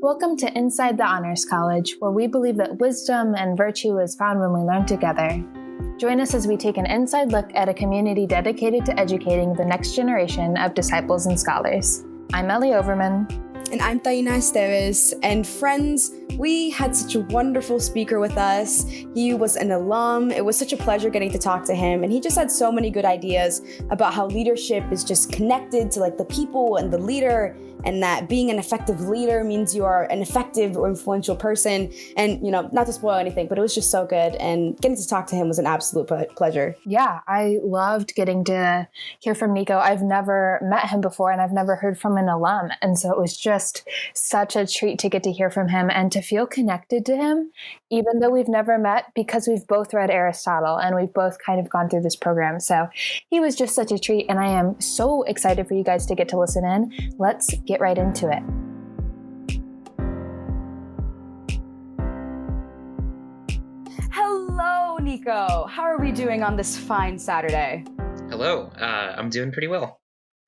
Welcome to Inside the Honors College, where we believe that wisdom and virtue is found when we learn together. Join us as we take an inside look at a community dedicated to educating the next generation of disciples and scholars. I'm Ellie Overman. And I'm Taina Estevez. And friends, we had such a wonderful speaker with us. He was an alum. It was such a pleasure getting to talk to him. And he just had so many good ideas about how leadership is just connected to the people and the leader, and that being an effective leader means you are an effective or influential person. And, not to spoil anything, but it was just so good. And getting to talk to him was an absolute pleasure. Yeah, I loved getting to hear from Nico. I've never met him before, and I've never heard from an alum. And so it was just such a treat to get to hear from him and to feel connected to him, even though we've never met, because we've both read Aristotle and we've both kind of gone through this program. So he was just such a treat, and I am so excited for you guys to get to listen in. Let's get right into it. Hello, Nico. How are we doing on this fine Saturday? Hello. I'm doing pretty well.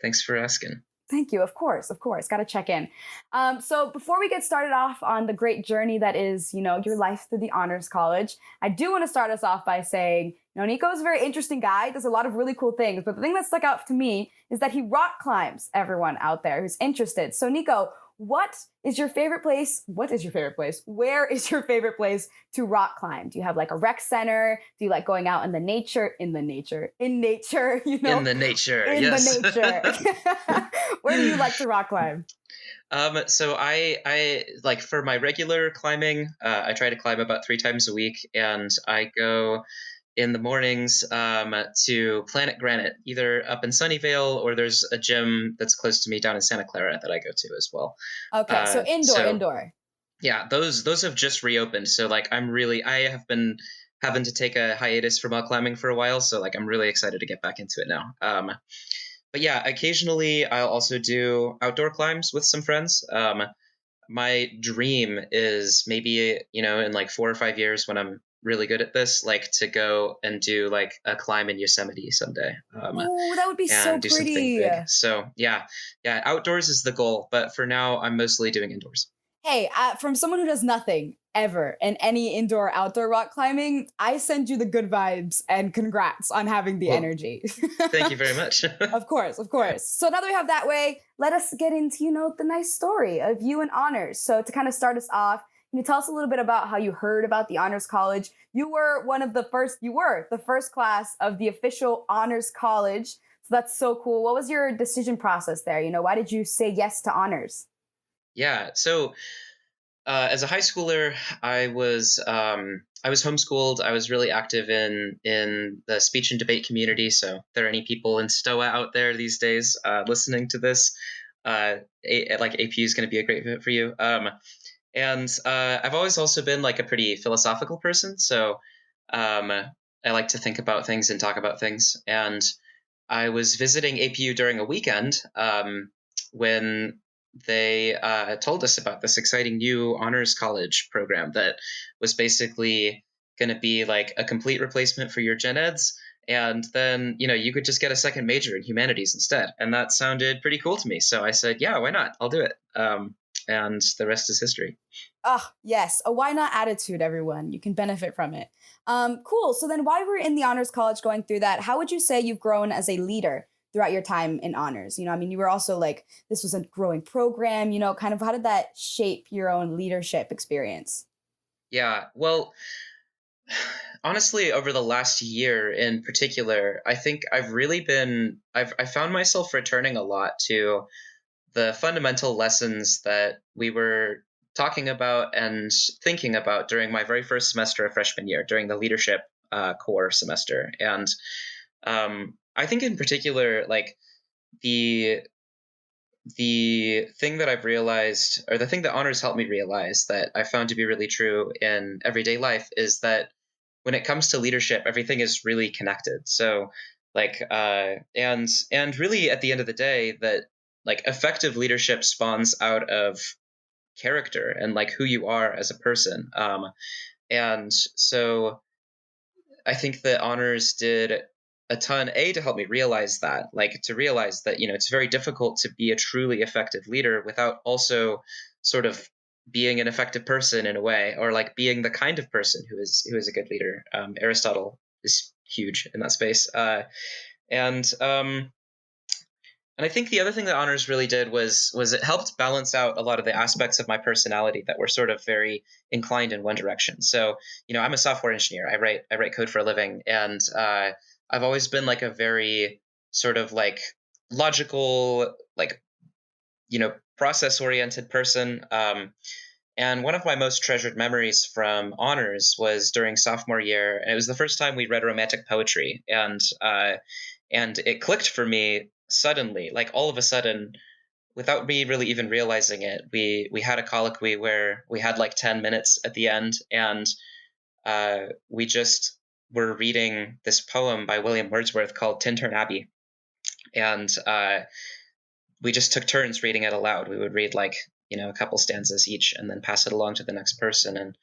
Thanks for asking. Thank you. Of course. Got to check in. So before we get started off on the great journey that is, your life through the Honors College, I do want to start us off by saying, Nico is a very interesting guy, does a lot of really cool things. But the thing that stuck out to me is that he rock climbs everyone out there who's interested. So Nico, what is your favorite place? Where is your favorite place to rock climb? Do you have a rec center? Do you like going out in nature? In the nature, yes. Where do you like to rock climb? So I like, for my regular climbing, I try to climb about 3 times a week, and I go in the mornings to Planet Granite, either up in Sunnyvale, or there's a gym that's close to me down in Santa Clara that I go to as well. Okay, so indoor. Yeah, those have just reopened. So I have been having to take a hiatus from climbing for a while. So I'm really excited to get back into it now. But yeah, occasionally I'll also do outdoor climbs with some friends. My dream is maybe, in 4 or 5 years, when I'm really good at this, to go and do a climb in Yosemite someday. Oh, that would be so pretty. So yeah, outdoors is the goal, but for now I'm mostly doing indoors. Hey, from someone who does nothing ever in any indoor outdoor rock climbing, I send you the good vibes and congrats on having the energy. Thank you very much. Of course. So now that we have that way, let us get into, the nice story of you and honors. So to kind of start us off, can you tell us a little bit about how you heard about the Honors College? You were the first class of the official Honors College. So that's so cool. What was your decision process there? Why did you say yes to honors? Yeah. So as a high schooler, I was homeschooled. I was really active in the speech and debate community. So if there are any people in STOA out there these days listening to this, APU is going to be a great fit for you. And I've always also been a pretty philosophical person. So I like to think about things and talk about things. And I was visiting APU during a weekend when they told us about this exciting new honors college program that was basically going to be a complete replacement for your gen eds. And then, you could just get a second major in humanities instead. And that sounded pretty cool to me. So I said, yeah, why not? I'll do it. And the rest is history. Oh, yes. A why not attitude, everyone. You can benefit from it. Cool. So then while we're in the Honors College going through that, how would you say you've grown as a leader throughout your time in honors? You were also this was a growing program, kind of how did that shape your own leadership experience? Yeah, well, honestly, over the last year in particular, I think I've found myself returning a lot to the fundamental lessons that we were talking about and thinking about during my very first semester of freshman year, during the leadership core semester. And I think in particular, the thing that I've realized, or the thing that honors helped me realize that I found to be really true in everyday life, is that when it comes to leadership, everything is really connected. So and really at the end of the day, that effective leadership spawns out of character and who you are as a person. And so I think that honors did a ton, to help me realize that, to realize that, it's very difficult to be a truly effective leader without also sort of being an effective person in a way, or like being the kind of person who is a good leader. Aristotle is huge in that space. And and I think the other thing that honors really did was it helped balance out a lot of the aspects of my personality that were sort of very inclined in one direction. So, I'm a software engineer. I write code for a living, and I've always been like a very sort of like logical, like process oriented person. And one of my most treasured memories from honors was during sophomore year, and it was the first time we read romantic poetry, and it clicked for me suddenly, like all of a sudden, without me really even realizing it. We had a colloquy where we had like 10 minutes at the end, and we just were reading this poem by William Wordsworth called Tintern Abbey, and we just took turns reading it aloud. We would read like a couple stanzas each, and then pass it along to the next person. And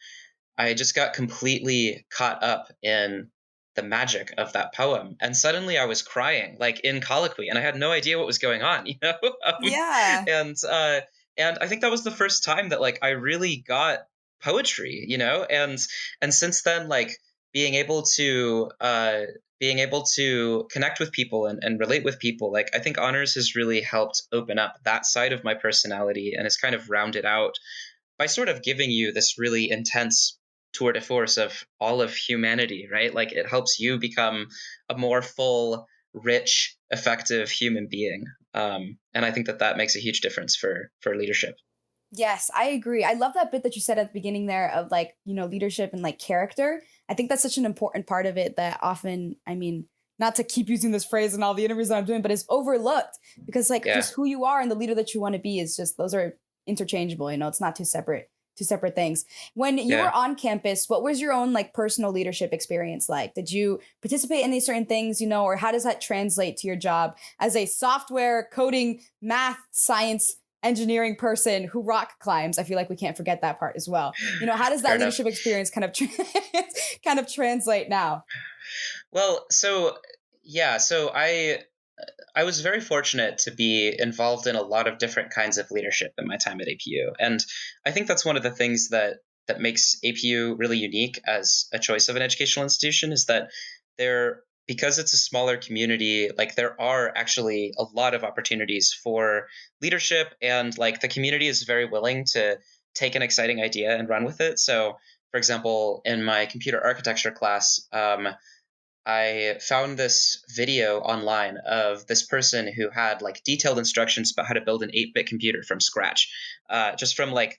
I just got completely caught up in the magic of that poem. And suddenly I was crying, like in colloquy, and I had no idea what was going on, Yeah. And I think that was the first time that like I really got poetry, and since then, like being able to connect with people and relate with people, like I think honors has really helped open up that side of my personality, and it's kind of rounded out by sort of giving you this really intense tour de force of all of humanity, right? Like it helps you become a more full, rich, effective human being. And I think that makes a huge difference for leadership. Yes, I agree. I love that bit that you said at the beginning there of like, leadership and like character. I think that's such an important part of it that often, I mean, not to keep using this phrase in all the interviews that I'm doing, but it's overlooked because like just who you are and the leader that you want to be is just, those are interchangeable. It's not two separate things. When you were on campus, what was your own like personal leadership experience like? Did you participate in these certain things, or how does that translate to your job as a software coding, math, science, engineering person who rock climbs? I feel like we can't forget that part as well. How does that leadership experience kind of translate now? Well, so I was very fortunate to be involved in a lot of different kinds of leadership in my time at APU. And I think that's one of the things that makes APU really unique as a choice of an educational institution, is that because it's a smaller community, like there are actually a lot of opportunities for leadership, and like the community is very willing to take an exciting idea and run with it. So, for example, in my computer architecture class, I found this video online of this person who had like detailed instructions about how to build an 8-bit computer from scratch, just from like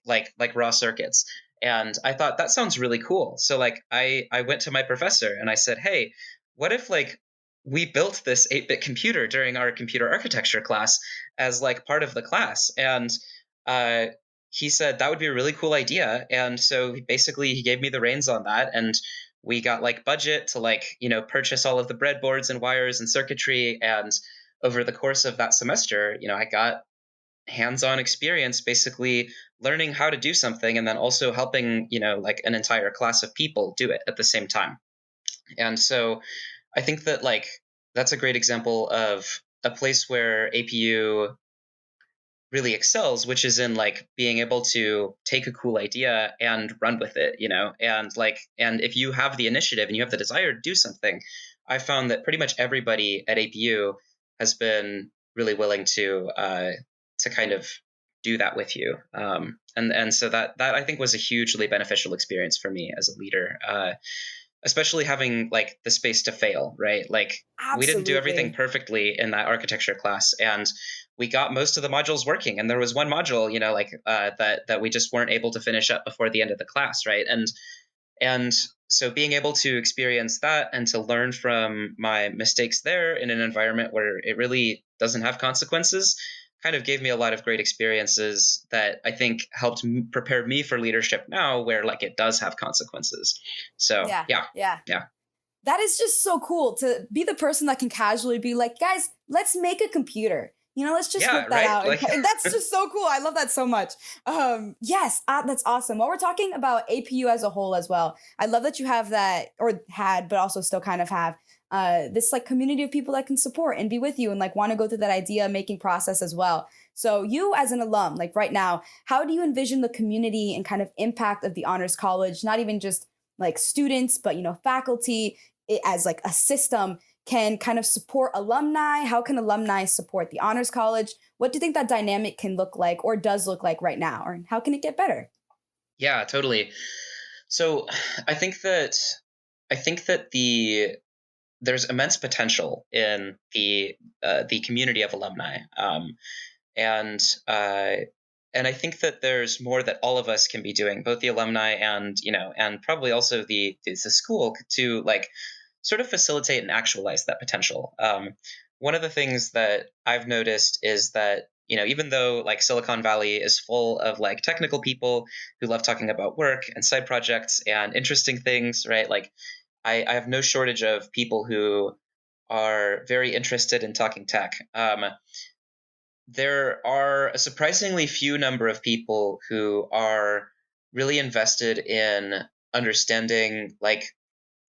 raw circuits. And I thought that sounds really cool. So like I went to my professor and I said, hey, what if like we built this 8-bit computer during our computer architecture class as like part of the class? And he said that would be a really cool idea. And so he gave me the reins on that, and we got like budget to like purchase all of the breadboards and wires and circuitry. And over the course of that semester, I got hands-on experience basically learning how to do something, and then also helping like an entire class of people do it at the same time. And so I think that like that's a great example of a place where APU really excels, which is in like being able to take a cool idea and run with it, and if you have the initiative and you have the desire to do something, I found that pretty much everybody at APU has been really willing to kind of do that with you. And so that I think was a hugely beneficial experience for me as a leader, especially having like the space to fail, right? Like Absolutely. We didn't do everything perfectly in that architecture class, and we got most of the modules working. And there was one module, that we just weren't able to finish up before the end of the class, right? And so being able to experience that and to learn from my mistakes there in an environment where it really doesn't have consequences kind of gave me a lot of great experiences that I think helped prepare me for leadership now, where like it does have consequences. So yeah. That is just so cool to be the person that can casually be like, guys, let's make a computer. Let's just whip that out. Like, and that's just so cool. I love that so much. Yes, that's awesome. While we're talking about APU as a whole as well, I love that you have that, or had, but also still kind of have this like community of people that can support and be with you and like want to go through that idea making process as well. So you as an alum, like right now, how do you envision the community and kind of impact of the Honors College, not even just like students, but, faculty as like a system can kind of support alumni? How can alumni support the Honors College? What do you think that dynamic can look like or does look like right now? Or how can it get better? Yeah, totally. So I think that there's immense potential in the community of alumni, and uh, and I think that there's more that all of us can be doing, both the alumni and probably also the school, to like sort of facilitate and actualize that potential. One of the things that I've noticed is that even though like Silicon Valley is full of like technical people who love talking about work and side projects and interesting things, right? Like I have no shortage of people who are very interested in talking tech. There are a surprisingly few number of people who are really invested in understanding like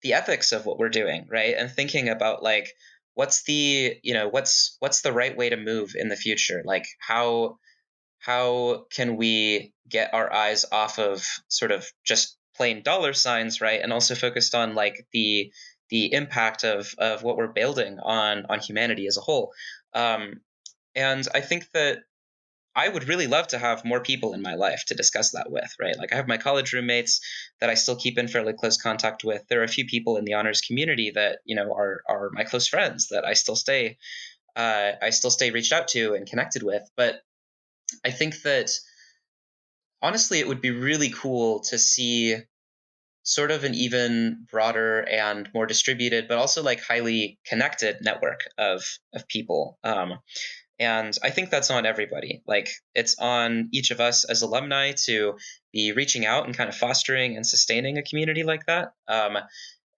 the ethics of what we're doing, right? And thinking about like what's the right way to move in the future? Like how can we get our eyes off of sort of just plain dollar signs, right? And also focused on like the impact of what we're building on humanity as a whole. And I think that I would really love to have more people in my life to discuss that with, right? Like I have my college roommates that I still keep in fairly close contact with. There are a few people in the honors community that are my close friends that I still stay reached out to and connected with. But I think that honestly, it would be really cool to see sort of an even broader and more distributed, but also like highly connected network of people. And I think that's on everybody. Like it's on each of us as alumni to be reaching out and kind of fostering and sustaining a community like that.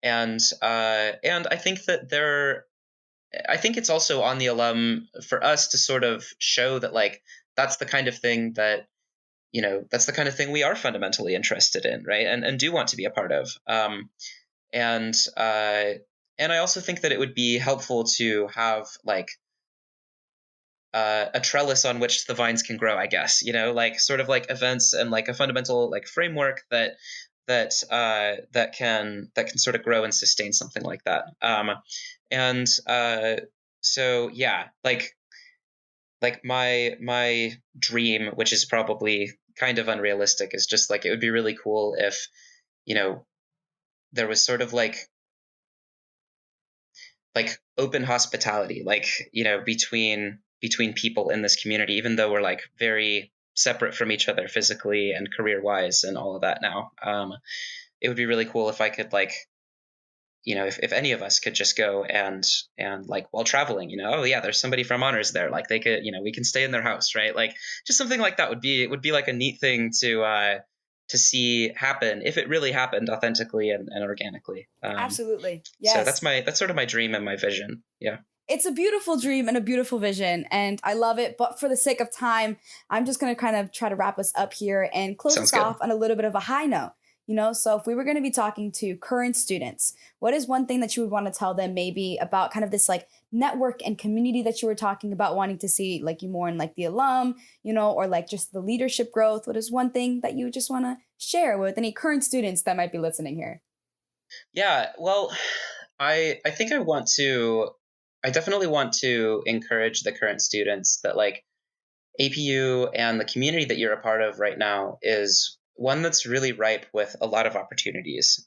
And I think I think it's also on the alum for us to sort of show that like that's the kind of thing that that's the kind of thing we are fundamentally interested in, right? And do want to be a part of. And I also think that it would be helpful to have like a trellis on which the vines can grow, I guess, like sort of like events and like a fundamental like framework that can sort of grow and sustain something like that. And so yeah, like my dream, which is probably kind of unrealistic, is just like it would be really cool if there was sort of like open hospitality, like between people in this community, even though we're like very separate from each other physically and career wise and all of that now. It would be really cool if I could like if any of us could just go and like while traveling, oh yeah, there's somebody from honors there, like they could, we can stay in their house, right? Like just something like that would be like a neat thing to see happen if it really happened authentically and organically. Absolutely. So Yes. that's sort of my dream and my vision. Yeah. It's a beautiful dream and a beautiful vision, and I love it. But for the sake of time, I'm just going to kind of try to wrap us up here and close Sounds us good. off on a little bit of a high note. So if we were going to be talking to current students, what is one thing that you would want to tell them maybe about kind of this like network and community that you were talking about wanting to see like you more in like the alum, or like just the leadership growth? What is one thing that you just want to share with any current students that might be listening here? Yeah, well, I think I definitely want to encourage the current students that like APU and the community that you're a part of right now is one that's really ripe with a lot of opportunities.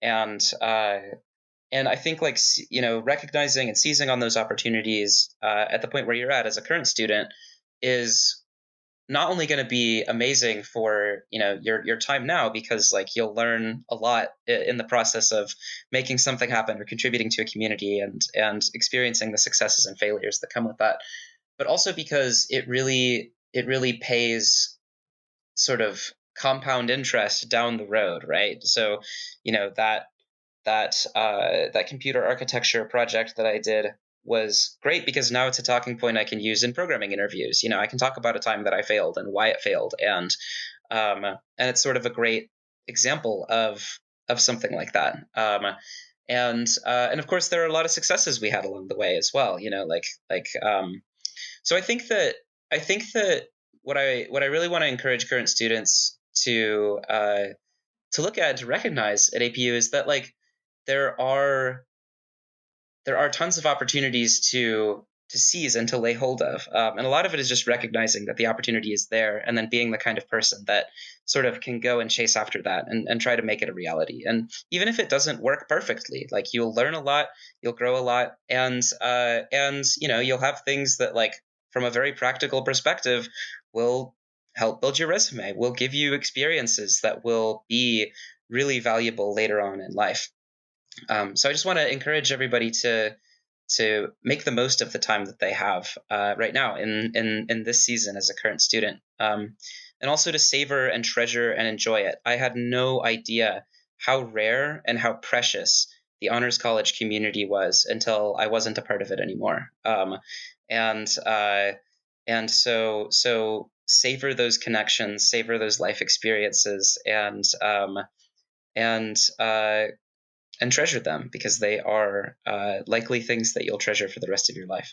And I think like recognizing and seizing on those opportunities at the point where you're at as a current student is not only going to be amazing for your time now, because like you'll learn a lot in the process of making something happen or contributing to a community and experiencing the successes and failures that come with that, but also because it really pays sort of compound interest down the road, right? So that computer architecture project that I did was great because now it's a talking point I can use in programming interviews. I can talk about a time that I failed and why it failed, and it's sort of a great example of something like that. And of course, there are a lot of successes we had along the way as well. So I think that I think that what I really want to encourage current students to look at and to recognize at APU is that like there are tons of opportunities to seize and to lay hold of, and a lot of it is just recognizing that the opportunity is there, and then being the kind of person that sort of can go and chase after that and try to make it a reality. And even if it doesn't work perfectly, like you'll learn a lot, you'll grow a lot, and you'll have things that like from a very practical perspective will help build your resume, will give you experiences that will be really valuable later on in life. So I just want to encourage everybody to make the most of the time that they have right now in this season as a current student, and also to savor and treasure and enjoy it. I had no idea how rare and how precious the Honors College community was until I wasn't a part of it anymore. And so savor those connections, savor those life experiences, and treasure them, because they are likely things that you'll treasure for the rest of your life.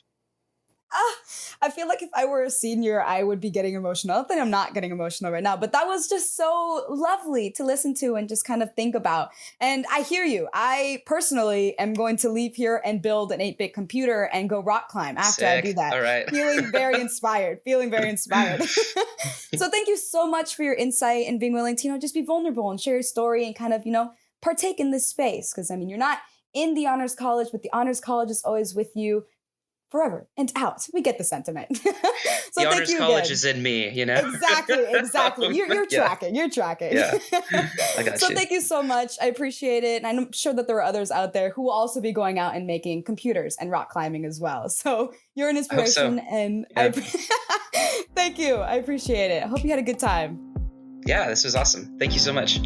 I feel like if I were a senior, I would be getting emotional. I don't think I'm not getting emotional right now, but that was just so lovely to listen to and just kind of think about. And I hear you. I personally am going to leave here and build an 8-bit computer and go rock climb after Sick. I do that. All right. Feeling very inspired. So thank you so much for your insight and being willing to, just be vulnerable and share your story and kind of, partake in this space. Because, I mean, you're not in the Honors College, but the Honors College is always with you forever and out. We get the sentiment. So the Honors College is in me, Exactly. You're tracking. Yeah, I got so you. Thank you so much. I appreciate it. And I'm sure that there are others out there who will also be going out and making computers and rock climbing as well. So you're an inspiration. And thank you. I appreciate it. I hope you had a good time. Yeah, this was awesome. Thank you so much.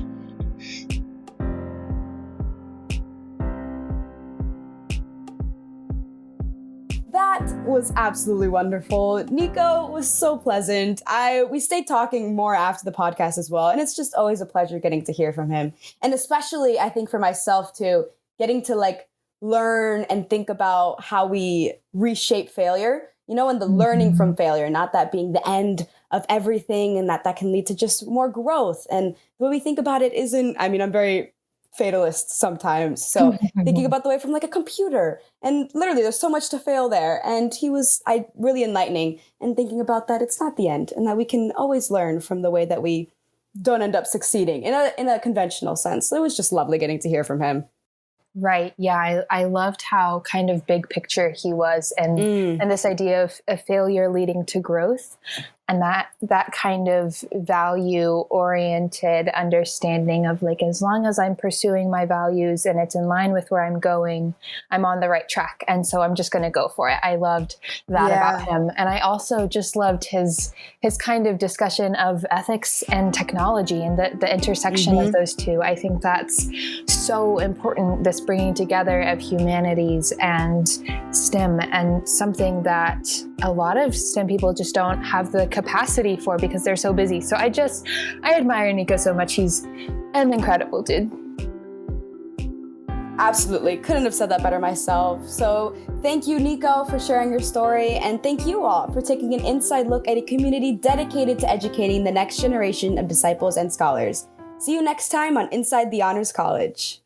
That was absolutely wonderful. Nico was so pleasant. We stayed talking more after the podcast as well, and it's just always a pleasure getting to hear from him. And especially, I think for myself too, getting to learn and think about how we reshape failure, and the learning from failure, not that being the end of everything, and that can lead to just more growth. And the way we think about it I'm very fatalist sometimes. So thinking about the way from a computer, and literally there's so much to fail there. And he was really enlightening, and thinking about that it's not the end, and that we can always learn from the way that we don't end up succeeding in a conventional sense. So it was just lovely getting to hear from him. Right. Yeah. I loved how kind of big picture he was, and this idea of failure leading to growth, and that kind of value oriented understanding of as long as I'm pursuing my values and it's in line with where I'm going, I'm on the right track. And so I'm just going to go for it. I loved that about him. And I also just loved his kind of discussion of ethics and technology, and the intersection of those two. I think that's so important, this bringing together of humanities and STEM, and something that a lot of STEM people just don't have the capacity for because they're so busy. So I admire Nico so much. He's an incredible dude. Absolutely. Couldn't have said that better myself. So thank you, Nico, for sharing your story. And thank you all for taking an inside look at a community dedicated to educating the next generation of disciples and scholars. See you next time on Inside the Honors College.